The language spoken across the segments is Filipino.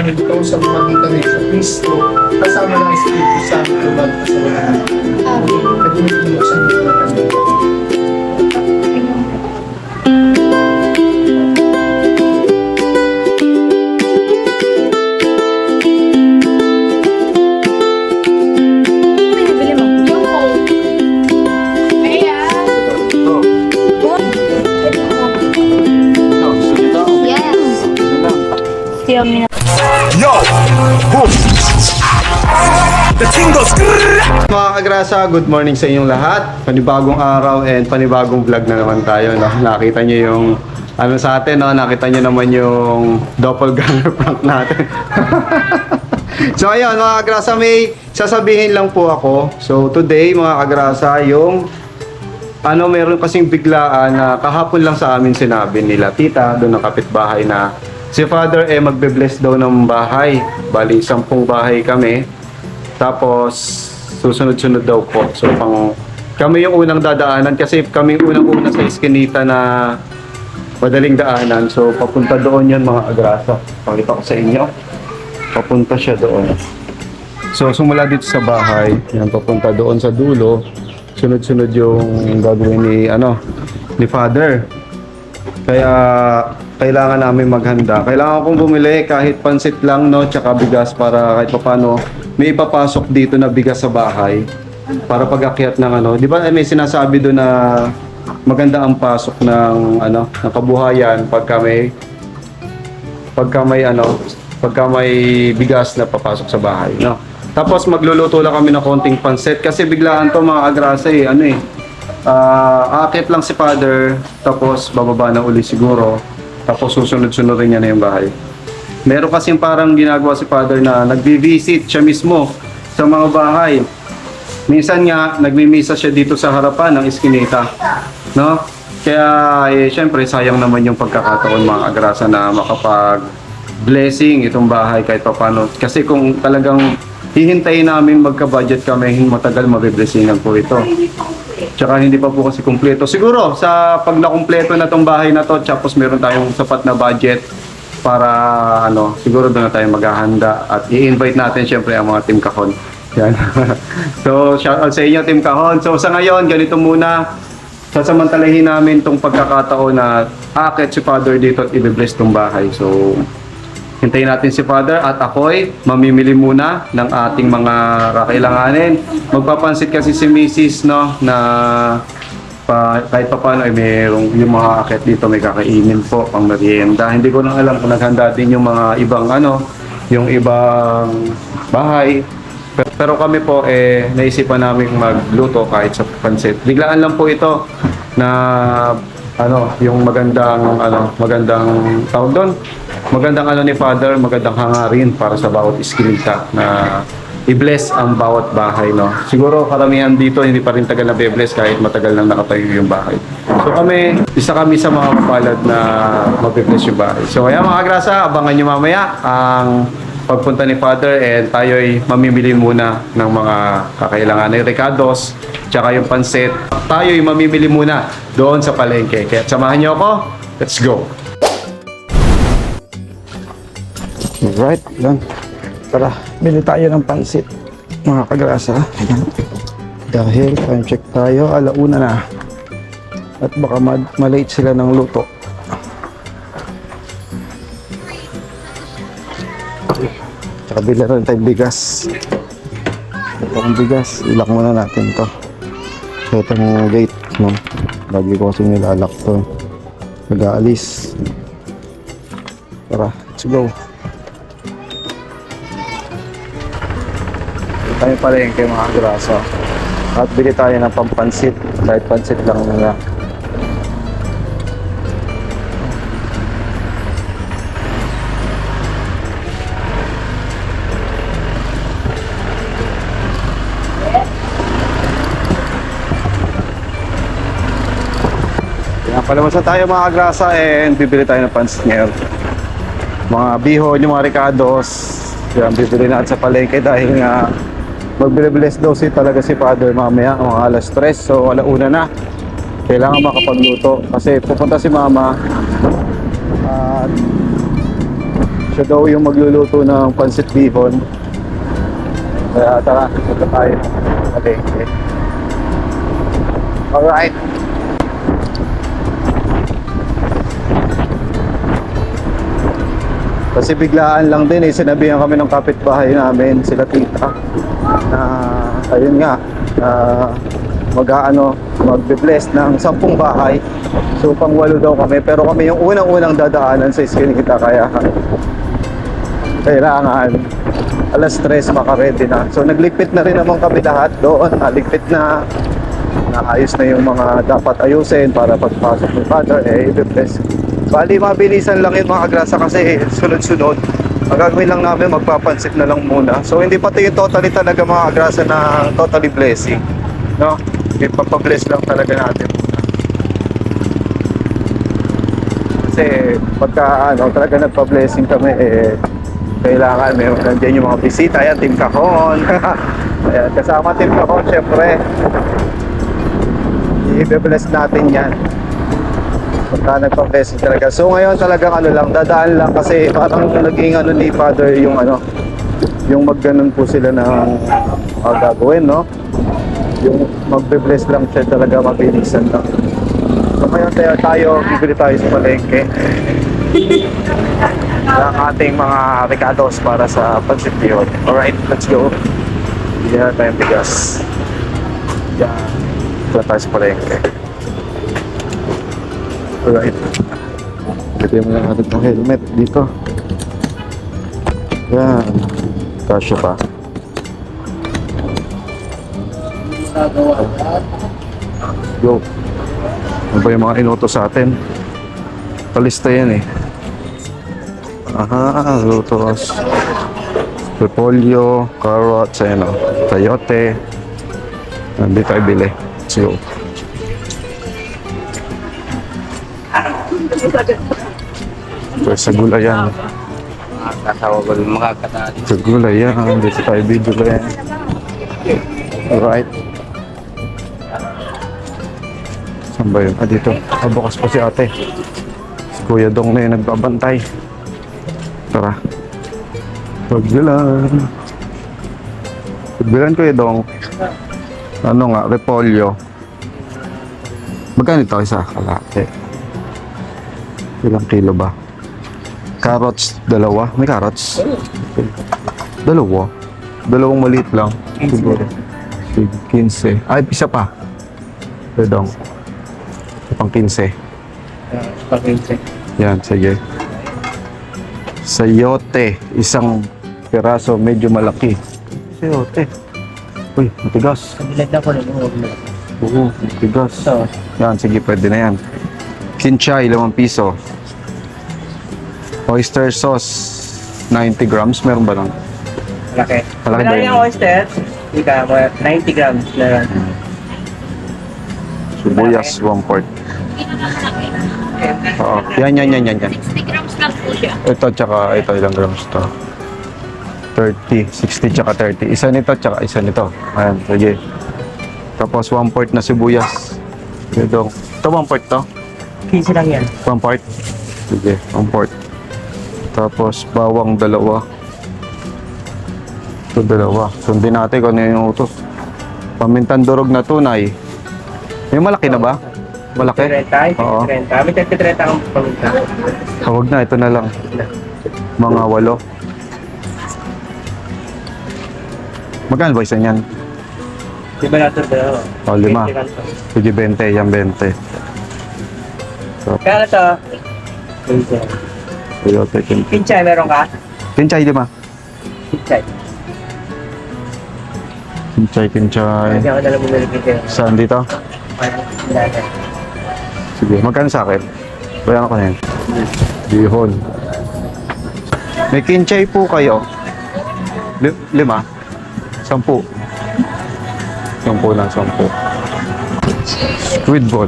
ito sa pamagitan ng sa Kristo, kasama ng Espiritu Santo, lumag sa walang hanggan. Nagulog sa dito na kami. Binibili mo? Yung Coke. Yes. Yummy. Yo! Boom! The king goes. Mga kagrasa, good morning sa inyong lahat. Panibagong araw and panibagong vlog na naman tayo. No? Nakita nyo yung ano sa atin, no? Nakita nyo naman yung doppelganger prank natin. So ayun mga kagrasa, may sasabihin lang po ako. So today mga kagrasa, yung meron kasing biglaan na kahapon lang sa amin sinabi nila tita doon ng kapitbahay na si Father magbe-bless daw ng bahay. Bali 10 bahay kami. Tapos susunod-sunod daw po. So kami yung unang dadaanan kasi kami yung unang-una sa iskinita na madaling daanan. So papunta doon yan mga agrasa. Pakita ko sa inyo. Papunta siya doon. So sumula dito sa bahay, yan papunta doon sa dulo. Sunod-sunod yung gagawin ni Father. Kaya kailangan namin maghanda. Kailangan kong bumili kahit pansit lang, no, tsaka bigas para kahit paano may ipapasok dito na bigas sa bahay para pag-akyat ng Di ba may sinasabi doon na maganda ang pasok ng ng kabuhayan pagka may bigas na papasok sa bahay, no. Tapos magluluto lang kami ng konting pansit kasi biglaan to mga agrasa aakyat lang si Father tapos bababa na uli siguro tapos susunod-sunod rin niya na yung bahay. Meron kasing parang ginagawa si Father na nagbi-visit siya mismo sa mga bahay. Minsan nga nagmimisa siya dito sa harapan ng iskinita, no? Kaya syempre sayang naman yung pagkakataon mga agrasa na makapag-blessing itong bahay kahit paano. Kasi kung talagang hihintayin namin magka-budget kami, matagal mabiblessingan po ito. Tsaka hindi pa po kasi kumpleto. Siguro sa pag nakumpleto na tong bahay na to, tapos meron tayong sapat na budget para siguro doon na tayo maghahanda at i-invite natin syempre ang mga Team Kahon. Yan. So shout out sa inyo Team Kahon. So sa ngayon, ganito muna. Sasamantalahin namin tong pagkakataon na aakyat si Father dito at i-bless tong bahay. So hintayin natin si Father at ako'y mamimili muna ng ating mga kakailanganin. Magpapansit kasi si Mrs. no, na kahit pa paano mayroong yung mga aakyat dito may kakainin po pang merienda. Hindi ko lang alam kung naghanda din yung mga ibang yung ibang bahay. Pero kami po naisipan namin magluto kahit sa pansit. Biglaan lang po ito na yung magandang tawag doon. Magandang ni Father, magandang hangarin para sa bawat iskinita na i-bless ang bawat bahay, no. Siguro karamihan dito hindi pa rin tagal na be-bless kahit matagal nang nakatayo yung bahay. So isa kami sa mga kapalad na mabe-bless yung bahay. So ayan mga grasa, abangan nyo mamaya ang pagpunta ni Father and tayo'y mamimili muna ng mga kakailangan ng recados tsaka yung pansit. Tayo'y mamimili muna doon sa palengke. Kaya samahan nyo ako. Let's go! Alright, lang. Tara, bili tayo ng pansit, mga kagrasa. Dahil time check tayo, 1:00 na. At baka malate sila ng luto. Tsaka bili rin tayong bigas. Ito ang bigas, ilak muna natin to. So, itong gate, no? Lagi ko kasi nilalak to. Nag-aalis. Tara, let's go. Tayo palengke mga grasa at bili tayo ng pampansit kahit pansit lang nila. Kaya palamasan tayo mga grasa and bibili tayo ng pansit ngayon. Mga bihon, yung mga ricados, yan bibili natin sa palengke dahil nga magbe-bless daw talaga si Father mamaya mga 3:00, so 1:00 na. Kailangan makapagluto kasi pupunta si Mama at Siya daw yung magluluto ng pancit bihon. Kaya tara, punta tayo. Palengke. Alright. Kasi biglaan lang din sinabihan kami ng kapitbahay namin, sila tita, na ayun nga, magbe-bless ng 10 bahay. So pang 8 daw kami, pero kami yung unang-unang dadaanan sa Eskinita, kaya kailangan alas 3 maka-ready na. So nagligpit na rin naman kami lahat doon, naligpit na, naayos na yung mga dapat ayusin para pagpasok ng Father, i-bless. Bali, mabilisan lang yung mga grasa kasi sunod-sunod. Ang gagawin lang namin, magpapansit na lang muna. So hindi pati yung totally talaga mga grasa na totally blessing, no? Ipapabless lang talaga natin muna. Kasi pagka talaga nagpa-blessing kami, kailangan nandiyan yung mga bisita. Ayan, Team Kahon. Ayan, kasama Team Kahon, syempre. I-bless natin yan pagka nagpa-blessing talaga. So ngayon talagang dadaan lang kasi parang naging ni Father yung yung magganon po sila ng gagawin, no? Yung magbe-bless lang siya talaga, mabilisan lang. So ngayon tayo bibili tayo sa palengke ng ating mga recados para sa pancit bihon. Alright, let's go. Hindi na tayong bigas. Yan, ito tayo sa palengke. Alright. Lagyan mo lang natin ng helmet dito. Yan. Kasya pa. Go. Ano ba yung mga inutos sa atin? Palista yan eh. Aha, lutos. Repolyo, carrots, sayote. Nandito tayo bili. Let's go. So, sa gulayan. Sa gulayan. Dito tayo bibili. Alright. Saan ba yun? Dito. Bukas pa si ate. Si Kuya Dong na yung nagbabantay. Tara. Pagbilan. Pagbilan, Kuya Dong. Repolyo. Magkano ito isa? Kalate. Ilang kilo ba? Carrots, 2. May carrots? 2. Dalawang maliit lang. Siguro. 15. Ay, isa pa. Perdong. Pang 15. Pang 15. Yan, sige. Sayote. Isang piraso, medyo malaki. Sayote. Uy, matigas. Bilad na ko ng Oo, matigas. So, Yan, sige, pwede na yan. Kinchay, 5 piso. Oyster sauce, 90 grams. Meron ba lang? malaki. Malaki ba Malaki yun? yung oyster. Ika, 90 grams na lang. Sibuyas, 1/4. Oo. Yan. 60 grams lang po siya. Ito, tsaka ito, ilang grams to? 30, 60, tsaka 30. Isa nito, tsaka isa nito. Ayan, sige. Tapos 1/4 na sibuyas. Ito 1/4 to? 15 lang yan. 1/4? Sige, 1/4. Tapos bawang 2. Ito 2. Sundin natin kung ano yung utos. Pamintang durog na tunay. May malaki na ba? Malaki? 30, Oo. 30. May 30 akong paminta. Huwag na, ito na lang. Mga 8. Magkano ba isa niyan? Di ba natin ba? O, 5. Sige, 20. Yan, 20. Kaya to? 20. Toyota Kinchay. Pinchay, meron ka? Kinchay, 5. Pinchay. Kinchay. Hindi ako nalang bumili pinchay. Saan dito? Sige, magkano sa akin? Bayan ako na yan. Bihon. May kinchay po kayo. 5? 10? 10 lang, 10. Squid ball.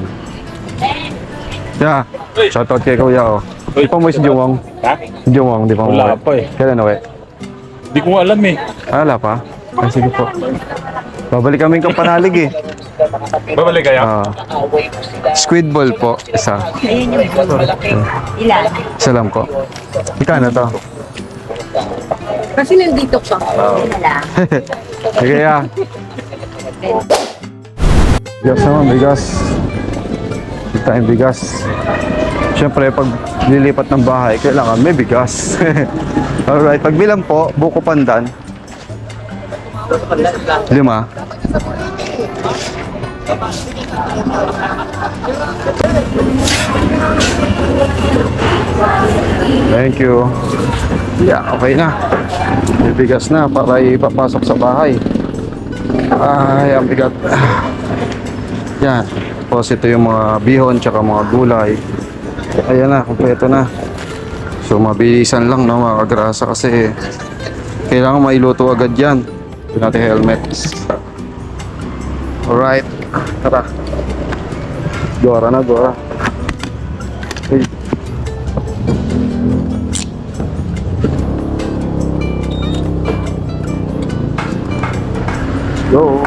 Yeah. Shoutout kay Kuya, oh. Di pa mo si Jungwong? Ha? Si Jungwong, di pa mo. Wala pa eh. Kailan uwi? Hindi ko alam eh. Wala pa? Ay, sige po. Babalik kami kang panalig eh. Babalik kayo? Squid ball po, isa. Ayun yung malaki. Ilan? Isa lang po. Ikano to? Kasi nandito ka. Sige ya. Bigas naman, bigas. Hindi tayong bigas. Siyempre, pag lilipat ng bahay, kailangan may bigas. Alright, pagbilang po, buko pandan. 5. Thank you. Yeah, okay na. May bigas na para ipapasok sa bahay. Ay, ang bigat. Yan. Tapos ito yung mga bihon tsaka mga gulay. Ayan na, kompleto na. So mabilisan lang no, mga kagrasa kasi kailangan mailuto agad yan. Ito natin helmet. Alright, tara. Gora na, gora. Hey. Go.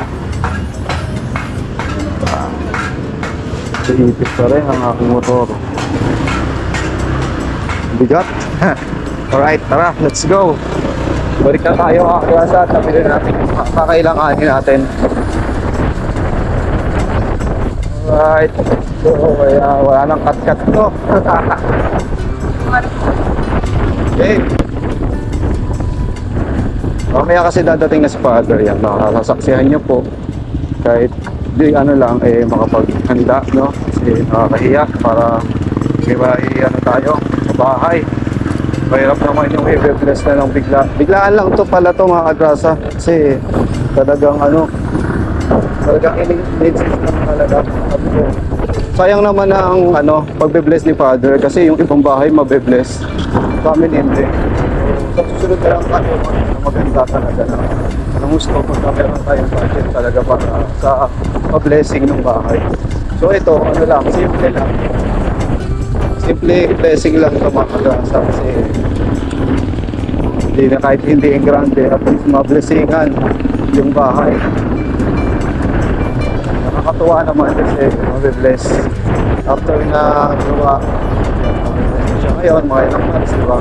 Iipit pa rin ang aking motor. Bigat. Alright, tara, let's go. Balik na tayo mga klasa at nabili natin yung kakailanganin natin. Alright. So, kaya wala nang cut-cut to. Okay. Mamaya kasi dadating na si Father yan. Makasasaksihan niyo po. Kahit di ano lang makapaghanda, no? Kasi nakakahiya para may ano tayo sa bahay. Mahirap naman yung i-bless na lang bigla. Biglaan lang to pala to mga kagrasa. Kasi talagang talagang in-needs lang talaga. Sayang naman ang pagbe-bless ni Father kasi yung ibang bahay mabe-bless. Kami hindi. Sa susunod na lang tayo maganda talaga na ang gusto kung meron tayong budget talaga para sa blessing ng bahay. So ito, lang, simple lang. Simple blessing lang ito mga kagrasa kasi hindi na kahit hindi yung grande at least mablessingan yung bahay. Nakakatuwa naman kasi mabe-bless after na gawa. Mabe-bless siya ngayon, mga ilang months, diba?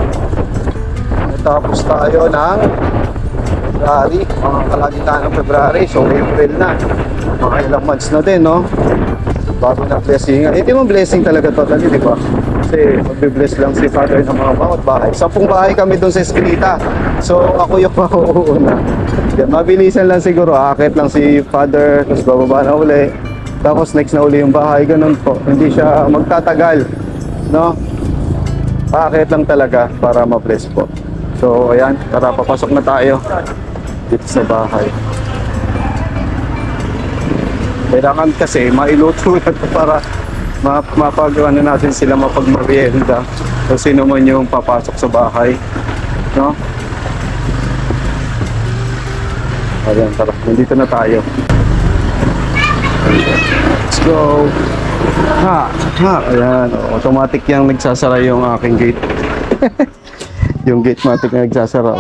Tapos tayo ng February, mga kalagitan ng February, so April na. Mga ilang months na din, no? Bago na blessing. Hindi mo blessing talaga totally, di ba? Kasi magbe-bless lang si Father ng mga bawat bahay. 10 bahay kami doon sa Eskrita. So ako yung mauuna. Yan, mabilisan lang siguro. Aakit lang si Father, tapos bababa na uli. Tapos next na uli yung bahay, ganun po. Hindi siya magtatagal, no? Aakit lang talaga para ma-bless po. So ayan, tara papasok na tayo dito sa bahay. Kailangan kasi mailuto na ito para mapag-ano natin sila mapagmerienda kung sino man yung papasok sa bahay, no? Ayan, tara, nandito na tayo. Let's go. Ayan, automatic yung nagsasara yung aking gate. Yung gate matic na nagsasara.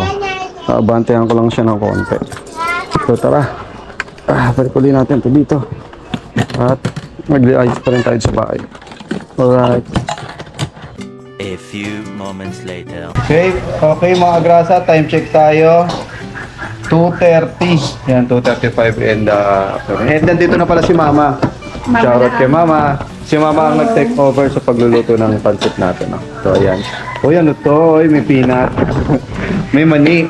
Abantayan ko lang siya ng konti. So tara. Balik ulit natin ito dito. At mag-ayos pa rin tayo sa bahay. Alright. A few moments later. Okay mga grasa, time check tayo. 2:30. Yan, 2:35 and nandito na pala si Mama. Shoutout kay Mama. Si Mama ang nag-take over sa pagluluto ng pancit natin. No? So ayan. O yan, ito. May peanut. May mani.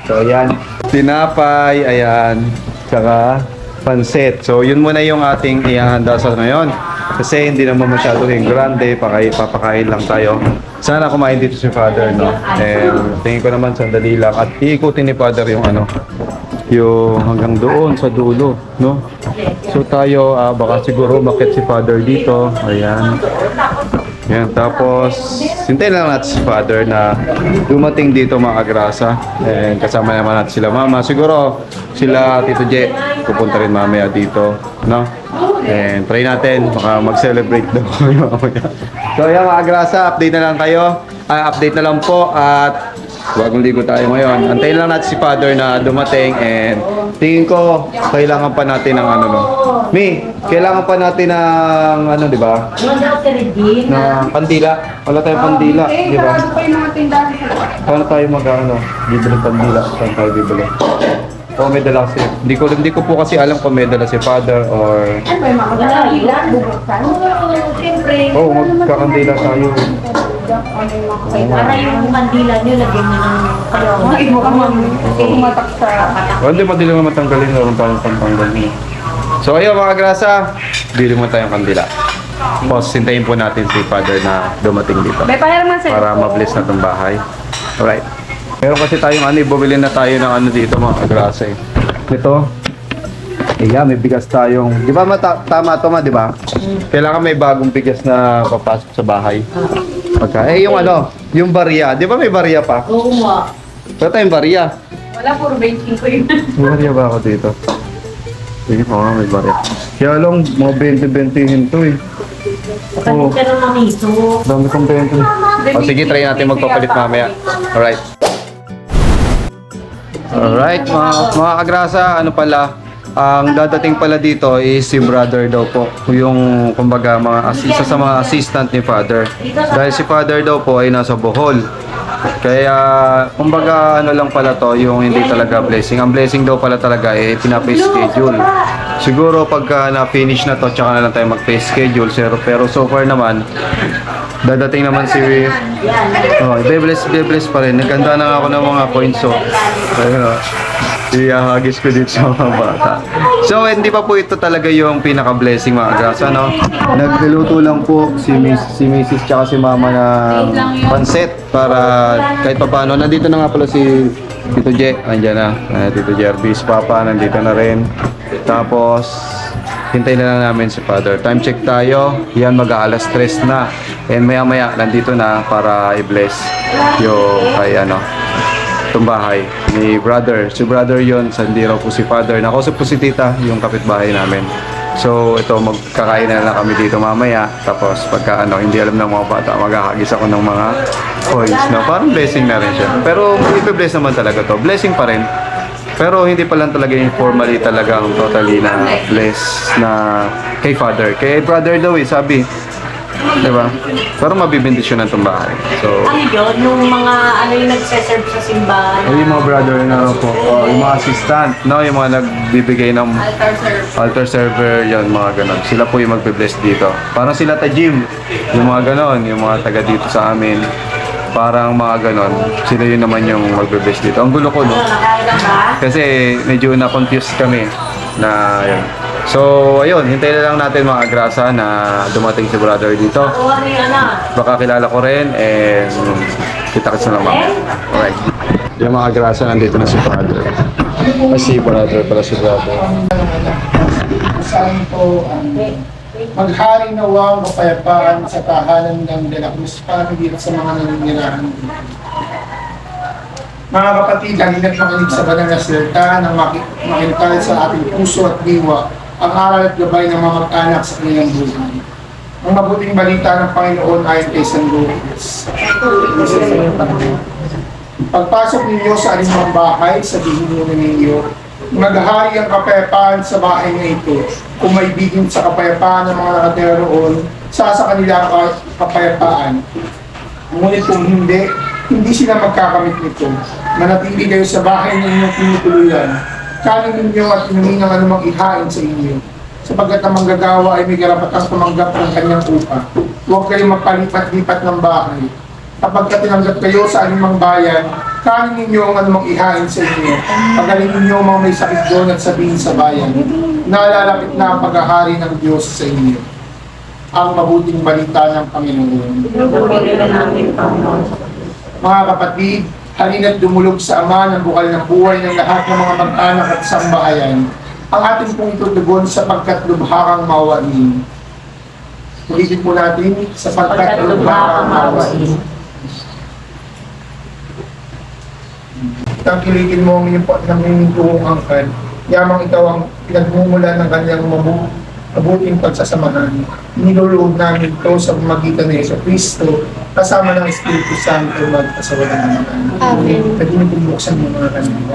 So ayan. Tinapay. Ayan. Tsaka pancit. So yun muna yung ating ihahanda sa ngayon. Kasi hindi naman masyado yung grande. Papakain lang tayo. Sana kumain dito si Father, no? Tingin ko naman sandali lang. At iikutin ni Father yung yung hanggang doon sa dulo, no? So tayo, baka siguro makit si Father dito. Ayan. Yan, tapos hintayin lang natin si Father na dumating dito mga agrasa. And kasama naman natin sila Mama. Siguro sila Tito J pupunta rin mamaya dito, no? And try natin, baka mag-celebrate daw kami mamaya. So yan mga agrasa, update na lang kayo. Update na lang po at bagong ligo tayo ngayon. Antayin lang natin si Father na dumating and tingin ko kailangan pa natin ng kailangan pa natin ng di ba? Ng pandila. Wala tayong pandila, di ba? pa yung mga tindahan. Paano tayo bibili kandila? Saan tayo bibili? O may dala kasi. Hindi ko po kasi alam kung may dala si Father or... Siyempre. Oo, magkakandila tayo. Para yung kandila nyo, lagyan nyo ng O, hindi madali naman tanggalin. Meron tayong pantanggalin. So ayun mga grasa, bili mo tayong kandila. Tapos hintayin po natin si Father na dumating dito. Para ma-bless na itong bahay. Alright. Meron kasi tayong bumili na tayo ng dito mga grasa eh. Ito. May bigas tayong, di ba tama ito di ba? Kailangan may bagong bigas na papasok sa bahay. Yung barya. Di ba may barya pa? Oo nga. Wala tayong barya. Wala, puro baking ko yun. May barya ba ako dito? Sige po may barya. Kaya lang, mga 20-20 to eh. Oo. Ka naman ito. Dami kong 20. Sige, try natin magpapalit mamaya. Alright. Alright, mga kagrasa, ang dadating pala dito is si brother daw po. Yung, kumbaga, isa sa mga assistant ni Father. Dahil si Father daw po ay nasa Bohol. Kaya, kumbaga, lang pala to, yung hindi talaga blessing. Ang blessing daw pala talaga pinapa-schedule. Siguro pagka na-finish na to, tsaka na lang tayo mag-schedule. Pero so far naman, dadating naman si... Be-bless pa rin. Naganda na ako ng mga points. Ihahagis ko dito sa mga bata. So, hindi pa po ito talaga yung pinaka-blessing mga grasa, Nagluluto lang po si Mrs. tsaka si Mama ng pansit para kahit pa paano. Nandito na nga pala si Tito Je. Andiyan na. Tito Jervis, Papa, nandito na rin. Tapos, hintayin na lang namin si Father. Time check tayo. Yan, mag-aalas 3 na. And maya-maya, nandito na para i-bless yung kay itong bahay ni brother. Si brother yon, hindi raw po si Father. Nakausap po si tita, yung kapitbahay namin. So ito, magkakain na lang kami dito mamaya. Tapos pagka hindi alam ng mga bata, maghahagis ako ng mga coins. Parang blessing na rin siya. Pero ipi-bless naman talaga to. Blessing pa rin. Pero hindi pa lang talaga yung formally talagang totally na bless na kay Father. Kay brother daw sabi. Diba? Pero mabibindisyon ng itong bahay. So, Ano yun? Yung mga yung nagseserve sa simbahan? yung mga brother na po, yung mga assistant, yung mga nagbibigay ng altar server, yun, mga ganon. Sila po yung magbe-bless dito. Parang sila Jim, yung mga ganon, yung mga taga dito sa amin. Parang mga ganon, sila yun naman yung magbe-bless dito. Ang gulo ko, no? Kasi medyo na-confused kami na yun. So, ayun, hintayin na lang natin mga grasa na dumating si brother dito. Baka kilala ko rin and kita-kits na lang mamaya. Alright. Yung mga grasa, nandito na si brother. Si brother pala si brother. Saan po maghari na ang kapayapaan sa tahanan ng De La Cruz family at sa mga naninirahan. Mga kapatid, halina't makinig sa banal na salita nang makintal sa ating puso at diwa ang aral at gabay ng mga mag-anak sa kanilang buhay. Ang mabuting balita ng Panginoon ayon kay San Lucas. Pagpasok ninyo sa alinmang bahay, sabihin ninyo, maghahari ang kapayapaan sa bahay na ito. Kung may bigin sa kapayapaan ng mga nakatira roon, sa kanila ang kapayapaan. Ngunit kung hindi sila magkakamit nito. Manatili kayo sa bahay na inyong pinutuluyan. Kanin ninyo at inumin ang anumang ihain sa inyo. Sapagkat ang manggagawa ay may karapatang tumanggap ng kanyang upa. Huwag kayong magpalipat-lipat ng bahay. Kapag tinanggap kayo sa anumang bayan, kanin ninyo ang anumang ihain sa inyo. Pagaling ninyo ang mga may sakit doon at sabihin sa bayan, nalalapit na ang paghahari ng Diyos sa inyo. Ang mabuting balita ng Panginoon. Mga kapatid, halina't dumulog sa Ama ng bukal ng buhay ng lahat ng mga mag-anak at sambahayan. Ang ating pong itutugon sapagkat lubha kang mawain. Ulitin po natin, sapagkat lubha kang mawain. Tangkilikin mo ang iyong nanginituhong angkan. Yamang ikaw ang pinagmumulan ng kanyang mabuting pagsasamahan. Niluloob namin ito sa pamagitan ng Jesucristo kasama ng Espiritu Santo magpasawalan ng mga anak. Amen. Pwede mo bubuksan mo mga kanila.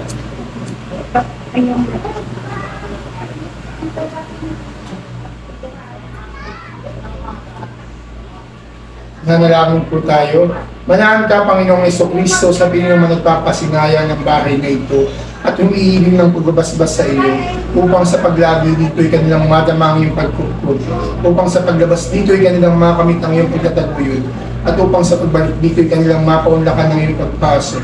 Nanalangin po tayo. Manahan ka, Panginoong Jesucristo, sa pinong nagpapasinaya ng bahay na ito at humihiling ng pagbabasbas sa iyo upang sa paglagi dito ay kanilang madama ang iyong pagkukud, upang sa paglabas dito ay kanilang makamit ang iyong pagtataguyod, at upang sa pagbalik dito ay kanilang mapaunlakan ng iyong pagpasok.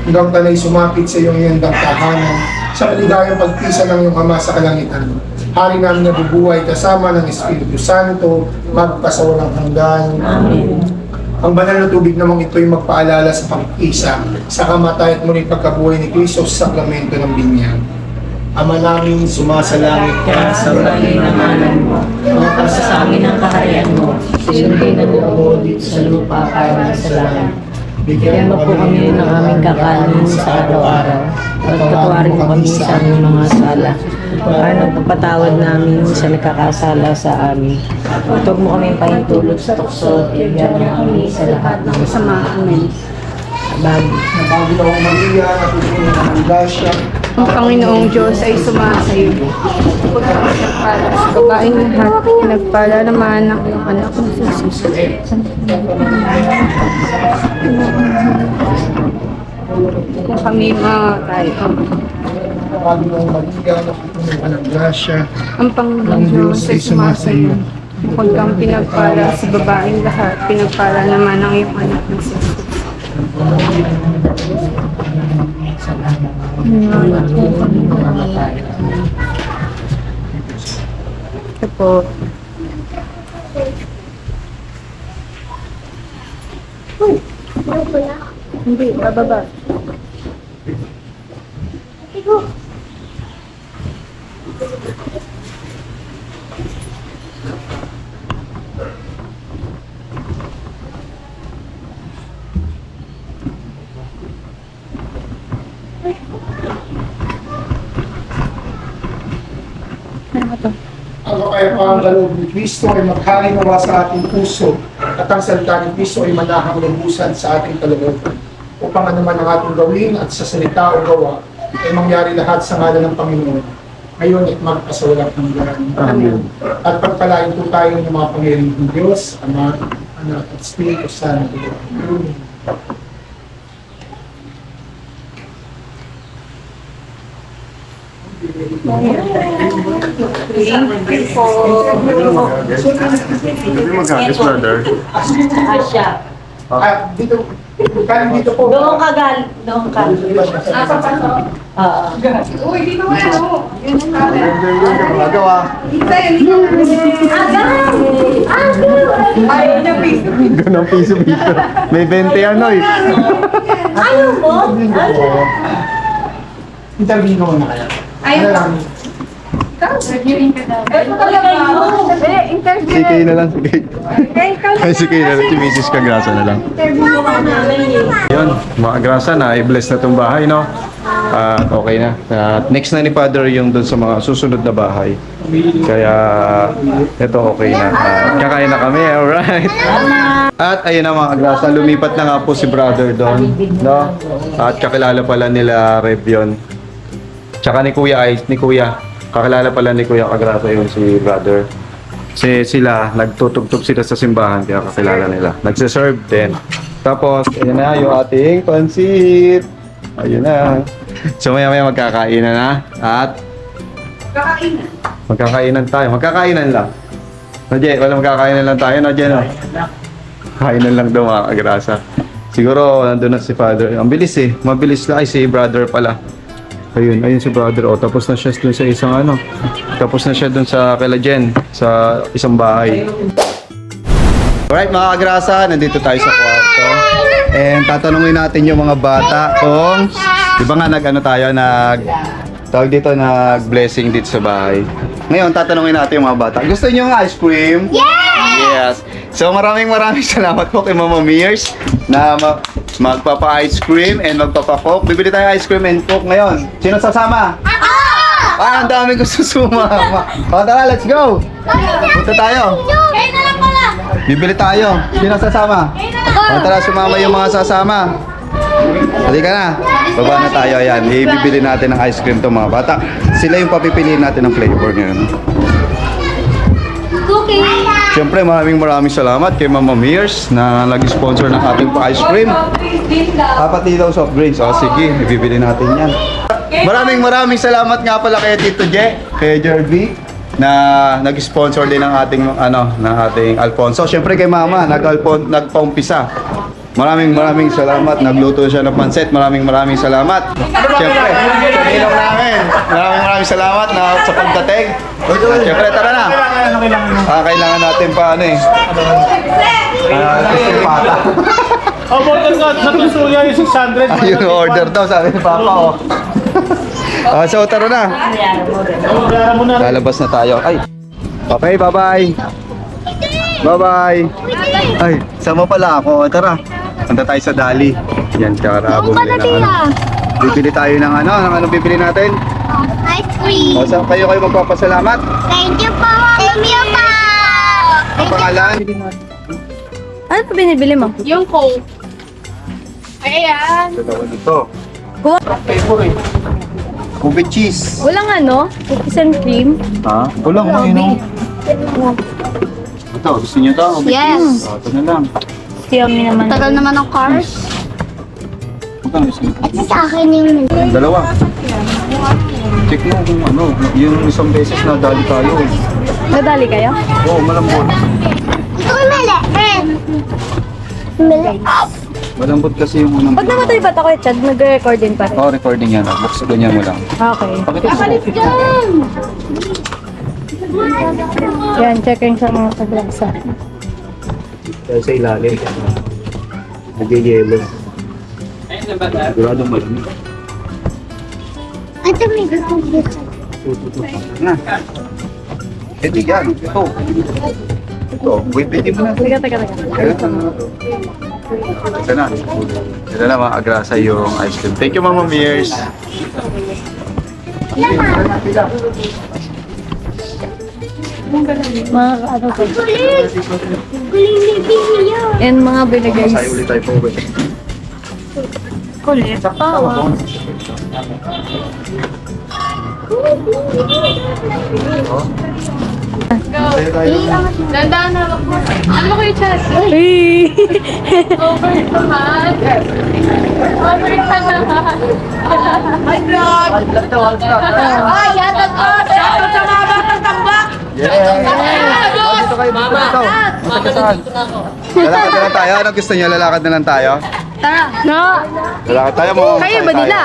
Hanggang tanay sumapit sa iyong iyandang tahanan, sa kaligayang pagpisa ng iyong Ama sa kalangitan. Hari namin na bubuhay kasama ng Espiritu Santo, magpasawalang hanggan. Amen. Ang banal na tubig namang ito ay magpaalala sa pagkisa, sa kamatay at muling pagkabuhay ni Kristo sa sakramento ng binyag. Ama namin, sumasalangit ka, sa Sambahin ang ngalan mo. Mapasa sa amin ang kaharian mo. Sundin ang loob mo dito sa lupa para sa langit. Bigyan mo po kami ng aming kakanin sa araw-araw. At patawarin mo kami sa aming mga sala. Para nagpapatawad namin sa nagkakasala sa amin. Huwag mo kami pahintulot sa tukso at ibigyan mo kami sa lahat ng masama. Amen. Bago. Napagulawang Maria, natutunan ng grasya, Ang Panginoong Diyos ay sumasayo. Nagpala sa babaeng lahat, nagpala naman ang iyong anak na si Jesus. Kung kami mamatay, napagulawang Maria, natutunan ng grasya, ang Panginoong Diyos ay sumasayo. Bukod kang pinagpala sa babaeng lahat, pinagpala naman ang iyong anak na si Jesus. Ito po. Hindi, bababa. ang kapayapaan kaloob ni Kristo ay maghari nawa sa ating puso at ang salita ni Kristo ay manahang lubusan sa ating kalooban upang anuman ang ating gawin at sa salita o gawa ay mangyari lahat sa ngalan ng Panginoon ngayon at magpasawalang hanggan. Amen. At pagpalain po tayo ng mga pangyayari ng Diyos, Ama, Anak at Espiritu Santo. Amen. Magkakis, brother. Asya. Dito, kanin dito po. Doon ka gal. Doon ka. Oo. Magawa. Ganang piso-piso. May 20 ano eh. Ayaw mo? Interview ko na kaya. Ano lang, Si Kay na lang, si Kay. Ay, si Kay na lang, si Mrs. Kagrasa na lang. Yun, mga grasa na, i-bless na itong bahay, no? At okay na. At next na ni Father yung dun sa mga susunod na bahay. Kaya, ito okay na. At kakain na kami, alright? At ayun na mga grasa, lumipat na nga po si Brother doon, no? At kakilala pala nila Rev yun. Tsaka ni Kuya Ice, ni Kuya. Kakilala pala ni Kuya Kagrasa yun si Brother. Kasi sila, nagtutugtog sila sa simbahan, kaya kakilala nila. Nagsiserve din. Tapos, ayun na yung ating pansit. Ayun na. So maya magkakainan na. At magkakainan tayo. Magkakainan lang. No, Jen? Wala magkakainan lang tayo, no, Jen? No? Kainan lang daw mga Kagrasa. Siguro, nandun na si Father. Ang bilis eh. Mabilis lang. Ay, si Brother pala. Ayun si Brother. O, tapos na siya dun sa isang ano. Tapos na siya dun sa kila Jen, sa isang bahay. Alright mga Kagrasa, nandito tayo sa kwarto. And tatanungin natin yung mga bata kung, di ba nga tawag dito, nag-blessing dito sa bahay. Ngayon, tatanungin natin yung mga bata. Gusto niyo ng ice cream? Yes! So maraming salamat po kay Mama Mears na magpapa-ice cream and magpapa-coke. Bibili tayo ice cream and coke ngayon. Sino sasama? Ako! Ang dami gusto sumama. O tara, let's go! Punta tayo. Kayo na lang pala. Bibili tayo. Sino sasama? O tara, sumama yung mga sasama. Halika na. Baba na tayo. Ayan, ibibili natin ng ice cream to mga bata. Sila yung papipiliin natin ng flavor ngayon. Cookie. Siyempre, maraming salamat kay Mama Mears na nag-sponsor ng ating pa-ice cream. Pati daw soft drinks. O, sige, ibibili natin yan. Maraming salamat nga pala kay Tito Je, kay Jerby, na nag-sponsor din ng ating, ng ating Alfonso. Siyempre kay Mama, nagpaumpisa. Maraming salamat. Nagluto siya ng pansit. Maraming salamat. Siyempre, sa ilaw namin. Maraming salamat na sa pagdating. Siyempre, tara na. Kailangan natin pa pata. Order ka sa Tusuya yung 600. Ayun, order daw, sabi ni Papa. So, tara na. Lalabas na tayo. Ay. Okay, bye-bye. Bye-bye. Ay, sama pala ako. Tara. Punta tayo sa Dali. Yan, kara. Bumili ng bibili tayo ng ano bibili natin? Ice cream. O, saan kayo magpapasalamat? Thank you po. Thank you po. Ang pangalan? Ano pa binibili mo? Yung Coke. Ayan. Dalawa dito. Ube cheese. Walang ano? Cookies and cream? Ha? Walang Ito, gusto niyo to? Ube Yes. cheese. O, ito na lang. Yummy naman. Tagal naman ng cars. Ito, gusto niyo. Ito sa akin yung... Dalawa. Check mo kung yung isang beses na dali tayo. Nadali kayo? Oo, malambot. Ito ko mali. Mali. Malambot kasi yung unang Pag namatay ba ako, Chad, nag-record din pa rin? Oo, recording yan. Box ganyan mo lang. Okay. Pakita mo. Yan, checking sa mga paglasa. Dahil sa ilalim. Nag-yelo. Siguradong malamig. Ito may gagawin. Na. Ito yan. Ito. Wait, pwede mo na. Teka. Ito na. Ito na mga agrasa yung ice cream. Thank you, Mama Mears. Mga ano to? Kulit. Kuling libing niya. And mga binigay. Masaya ulit tayo po. Kulit. Oo. Masaya tayo. Dandaan na ako. Ano kayo, Chad? Over naman. Over ka naman. Hi, vlog. Ay, yata ko. Shoutout sa mga batang tambak. Yeah! Dito kayo, dito na to. Dito saan? Lalakad na lang tayo. Ano gusto niyo? Lalakad na lang tayo? Tara. No. Lalakad tayo, mga Kayo ba nila?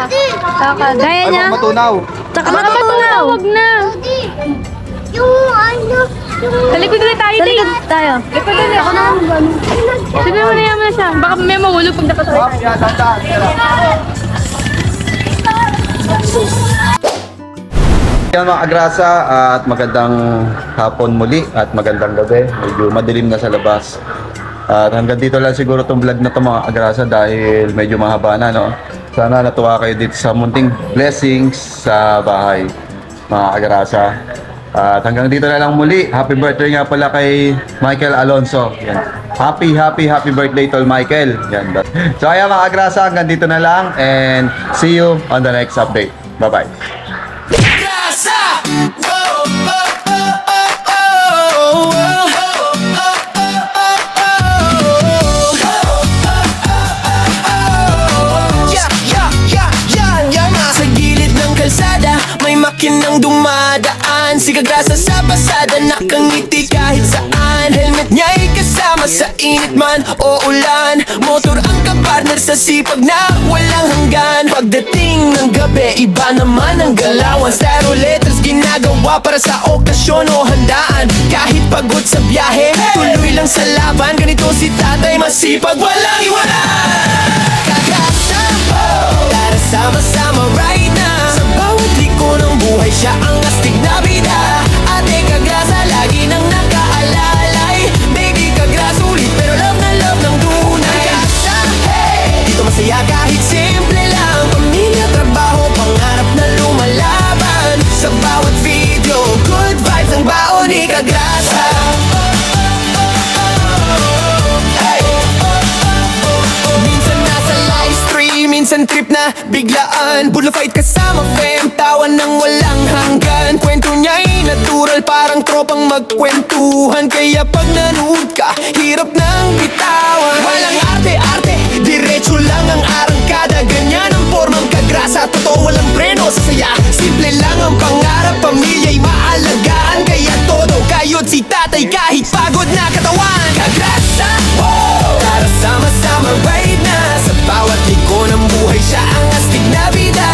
Gaya Ay, niya. mga matunaw. Tsaka matutunaw. Huwag na. Yung ano, Sa likod ulit tayo. Sa likod tayo. Likod ulit. Ako na. Sige mo na yaman na siya. Baka may mahulog pag nakasakay tayo. Yeah, tandaan. Yan mga agrasa at magandang hapon muli at magandang gabi. Medyo madilim na sa labas. At hanggang dito lang siguro itong vlog na ito mga agrasa dahil medyo mahaba na, no? Sana natuwa kayo dito sa munting blessings sa bahay mga agrasa. At hanggang dito na lang muli. Happy birthday nga pala kay Michael Alonso. Yan. Happy birthday tol Michael. Yan. So ayan mga agrasa, hanggang dito na lang and see you on the next update. Bye-bye. Sa gilid ng kalsada, may makinang dumadaan. Si Kagrasa sa pasada, nakangiti kahit saan. Helmet niya'y kasama sa init man o ulan. Motor ang kapartner sa sipag na walang hanggan. Pagdating ng gabi, iba naman ang galawan. Styro letters ginagawa para sa okasyon o handaan. Kahit pagod sa biyahe, tuloy lang sa laban. Ganito si tatay, masipag, walang iwanan. Kagrasa, tara sama-sama right now. Sa bawat liko ng buhay, siya ang astig na bida. Ate Kagrasa, lagi nang nakaalalay. Baby Kagrasa, ulit pero love na love ng tunay. Kagrasa, hey! Dito masaya kahit simple lang. Pamilya, trabaho, pangarap na lumalaban. Sa bawat video, good vibes ang baon ni Kagrasa. Minsan nasa live stream, minsan trip na biglaan. Bulla fight kasama fam, tawa ng walang hanggan. Kwento niya'y natural, parang tropa pang magkwentuhan. Kaya pag nanood ka, hirap nang bitawan. Walang arte-arte, diretso lang ang arangkada. Ganyan ang formang kagrasa, totoo walang preno sa saya. Simple lang ang pangarap, pamilya'y maalagaan. Kaya todo kayod si tatay kahit pagod na katawan. Kagrasa, tara sama-sama right na. Sa bawat liko ng buhay siya ang astig na bida.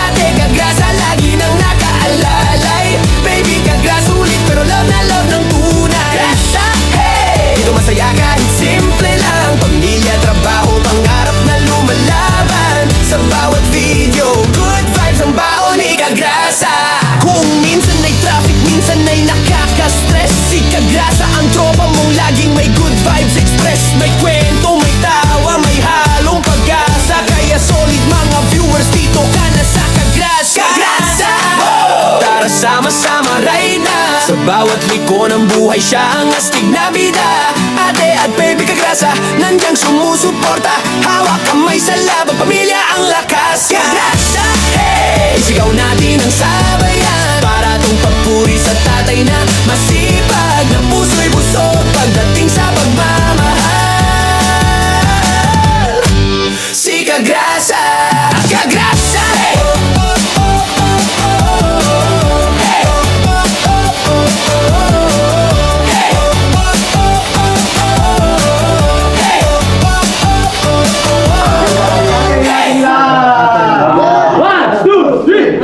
Ate Kagrasa lagi nang nakaalalay. Baby Kagrasa ulit pero love na love ng tunay. Kagrasa, hey! Dito masaya kahit simple lang. Pamilya, trabaho, pangarap na lumalaban. Sa bawat video, good vibes ang baon ni Kagrasa. Kung minsan ay traffic, minsan ay nakaka-stress, si Kagrasa ang tropa mong laging may good vibes express. May kwento, may tawa, may halong pag-asa. Kaya solid mga viewers, dito ka na sa Kagrasa. Kagrasa! Tara sama-sama right na. Sa bawat liko ng buhay siya ang astig na bida. Ate at baby Kagrasa, nandiyan sumusuporta. Hawak kamay sa laban, pamilya ang lakas. Kagrasa, hey! Isigaw natin ang sabayan. Para tong papuri sa tatay na masipag, na puso'y busog pagdating sa pagmamahal. Si Kagrasa, Kagrasa, hey! One, two, three,